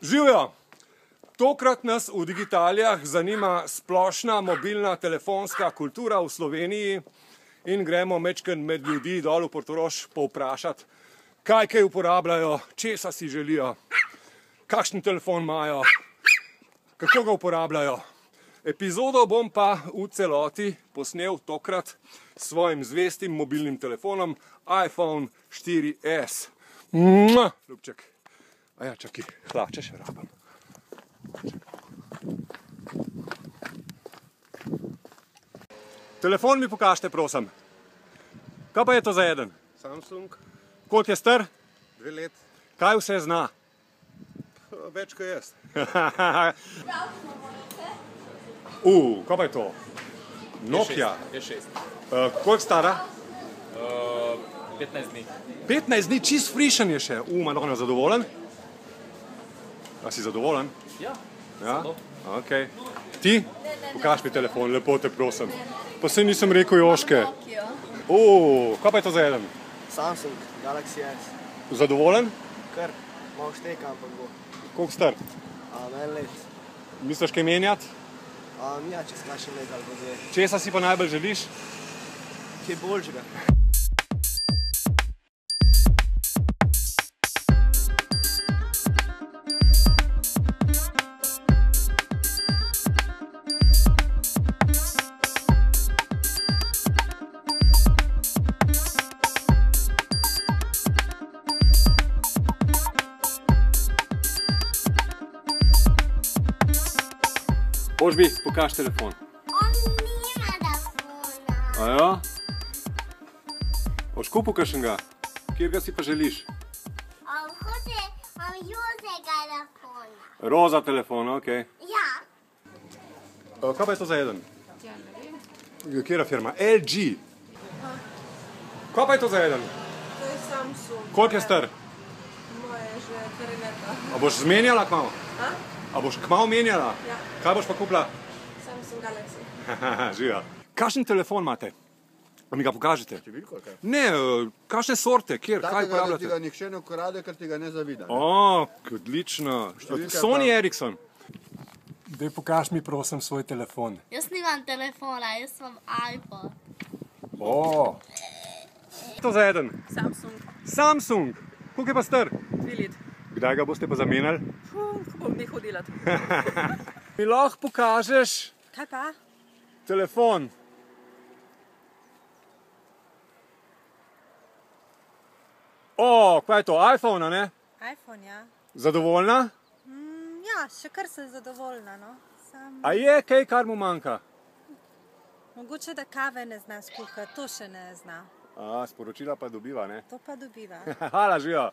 Živjo! Tokrat nas v Digitalijah zanima splošna mobilna telefonska kultura v Sloveniji in gremo majčkeno med ljudi dol v Portorož povprašati, kaj uporabljajo, česa si želijo, kakšen telefon imajo, kako ga uporabljajo. Epizodo bom pa v celoti posnel tokrat s svojim zvestim mobilnim telefonom iPhone 4S. Ljubček. Aja, čakaj, hlače še rabim. Telefon mi pokažite, prosim. Kaj pa je to za eden? Samsung. Koliko je star? 2 let. Kaj vse zna? Več kot jaz. Kaj pa je to? Nokia. Je 6. Koliko stara? 15 dni. 15 dni, čist frišen je še. Malo zadovoljen? A si zadovoljen? Ja. Ja? Okej. Ti? Pokaž mi telefon, lepo te prosim. Pa saj nisem rekel Joške. Kaj pa je to za eden? Samsung Galaxy S. Zadovoljen? Kar, malo šteka, ampak bo. Koliko star? 1 let. Misliš kaj menjati? Ja, čez kakšen let ali bo dve. Česa si pa najbolj želiš? Kaj boljšega? Božbi, pokaž telefon. On nima telefona. Aja? Boš kupil kakšnega? Kjerga si pa želiš? On hoče rozega telefona. Roza telefon, okej. Ja. Kaj pa je to za eden? Kjera firma? LG. Kaj pa je to za eden? To je Samsung. Koliko je star? Moje že 3 leta. A boš zmenjala kmalu? A? A boš kmalu menjala? Ja. Kaj boš pa kupila? Samsung Galaxy. Živa. Kakšen telefon imate? A mi ga pokažete? Številko, kaj? Ne, kakšne sorte, kjer, kaj Takega, da ti uporabljate? ga nihče ne ukrade, ker ti ga ne zavida. Odlično. Številka Sony pa- Ericsson. Daj pokaž mi prosim svoj telefon. Jaz nimam telefona, jaz sem iPod. To za eden? Samsung. Samsung. Koliko je pa star? 2 let. Kdaj ga boste pa zamenjali? Ko bom nehal delati. Mi lahko pokažeš Kaj pa? telefon. Kaj je to? iPhone, a ne? iPhone, ja. Zadovoljna? Ja, še kar sem zadovoljna, no. A je kaj, kar mu manjka? Mogoče, da kave ne zna skuhati, to še ne zna. Sporočila pa dobiva, ne? To pa dobiva. Hvala, živa.